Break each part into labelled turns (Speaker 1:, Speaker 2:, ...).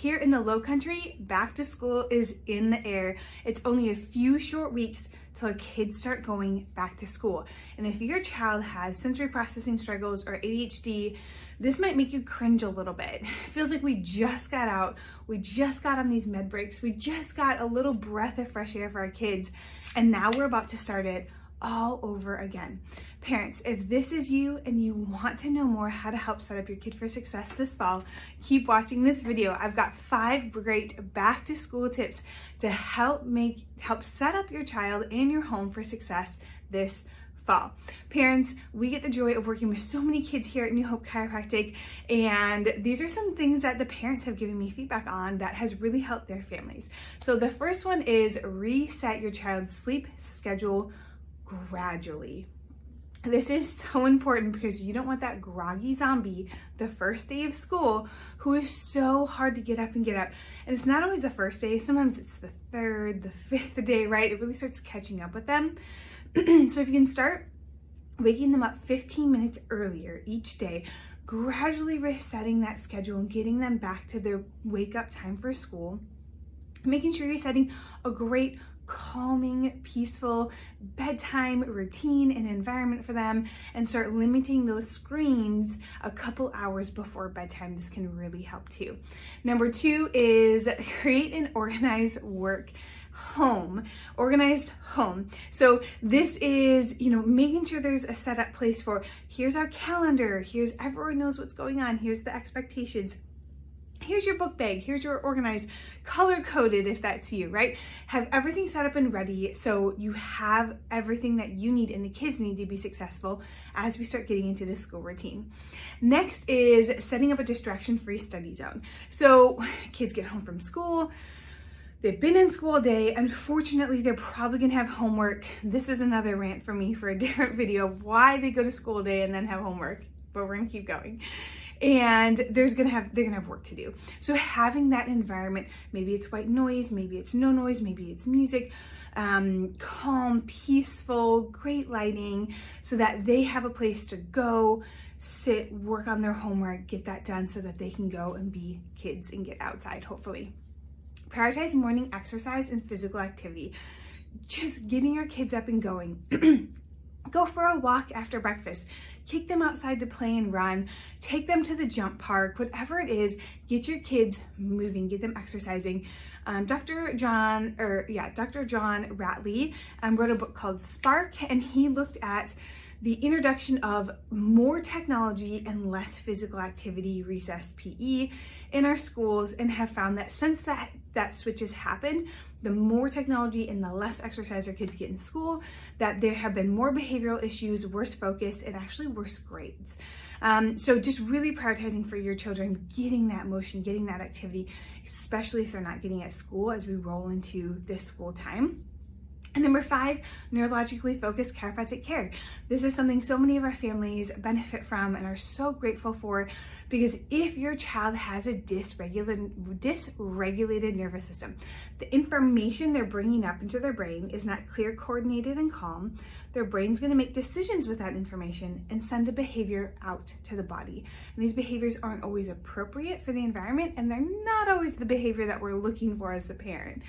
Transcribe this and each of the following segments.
Speaker 1: Here in the Low Country, back to school is in the air. It's only a few short weeks till our kids start going back to school. And if your child has sensory processing struggles or ADHD, this might make you cringe a little bit. It feels like we just got out, we just got on these med breaks, we just got a little breath of fresh air for our kids, and now we're about to start it all over again. Parents, if this is you and you want to know more how to help set up your kid for success this fall, keep watching this video. I've got 5 great back to school tips to help set up your child and your home for success this fall. Parents, we get the joy of working with so many kids here at New Hope Chiropractic, and these are some things that the parents have given me feedback on that has really helped their families. So the first one is reset your child's sleep schedule gradually. This is so important because you don't want that groggy zombie the first day of school who is so hard to get up and get out. And it's not always the first day, sometimes it's the 3rd, the 5th day, right? It really starts catching up with them. So if you can start waking them up 15 minutes earlier each day, gradually resetting that schedule and getting them back to their wake up time for school, making sure you're setting a great calming, peaceful bedtime routine and environment for them, and start limiting those screens a couple hours before bedtime. This can really help too. Number 2 is create an organized organized home. So this is, making sure there's a set up place for, here's our calendar, here's everyone knows what's going on, here's the expectations. Here's your book bag, here's your organized, color-coded if that's you, right? Have everything set up and ready so you have everything that you need and the kids need to be successful as we start getting into this school routine. Next is setting up a distraction-free study zone. So kids get home from school, they've been in school all day. Unfortunately, they're probably gonna have homework. This is another rant for me for a different video, why they go to school all day and then have homework, but we're gonna keep going. And they're gonna have work to do. So having that environment, maybe it's white noise, maybe it's no noise, maybe it's music, calm, peaceful, great lighting, so that they have a place to go, sit, work on their homework, get that done so that they can go and be kids and get outside, hopefully. Prioritize morning exercise and physical activity. Just getting your kids up and going. Go for a walk after breakfast. Take them outside to play and run. Take them to the jump park, whatever it is. Get your kids moving, get them exercising. Dr. John Ratley wrote a book called Spark, and he looked at the introduction of more technology and less physical activity, recess PE, in our schools, and have found that since that switch has happened, the more technology and the less exercise our kids get in school, that there have been more behavioral issues, worse focus, and actually worse grades. So just really prioritizing for your children, getting that motion, getting that activity, especially if they're not getting it at school as we roll into this school time. And number 5, neurologically focused chiropractic care. This is something so many of our families benefit from and are so grateful for, because if your child has a dysregulated nervous system, the information they're bringing up into their brain is not clear, coordinated, and calm. Their brain's gonna make decisions with that information and send a behavior out to the body. And these behaviors aren't always appropriate for the environment, and they're not always the behavior that we're looking for as a parent.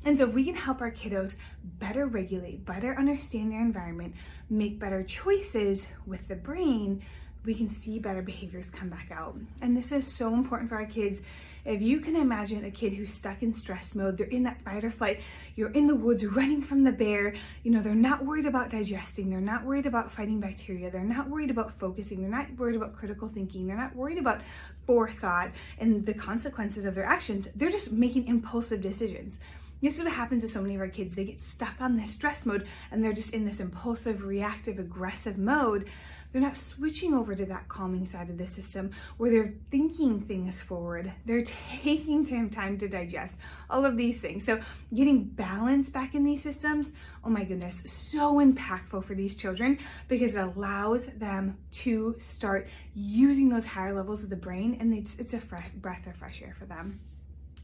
Speaker 1: And so if we can help our kiddos better regulate, better understand their environment, make better choices with the brain, we can see better behaviors come back out. And this is so important for our kids. If you can imagine a kid who's stuck in stress mode, they're in that fight or flight, you're in the woods running from the bear, they're not worried about digesting, they're not worried about fighting bacteria, they're not worried about focusing, they're not worried about critical thinking, they're not worried about forethought and the consequences of their actions, they're just making impulsive decisions. This is what happens to so many of our kids. They get stuck on this stress mode and they're just in this impulsive, reactive, aggressive mode. They're not switching over to that calming side of the system where they're thinking things forward. They're taking time to digest, all of these things. So getting balance back in these systems, oh my goodness, so impactful for these children, because it allows them to start using those higher levels of the brain, and it's a breath of fresh air for them.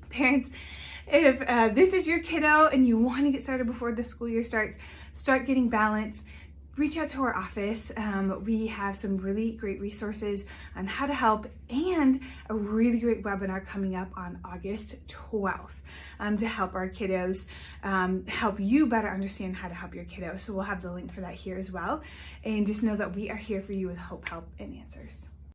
Speaker 1: Parents, if this is your kiddo and you want to get started before the school year starts, start getting balance. reach out to our office. We have some really great resources on how to help, and a really great webinar coming up on August 12th to help our kiddos, help you better understand how to help your kiddos. So we'll have the link for that here as well. And just know that we are here for you with hope, help, and answers.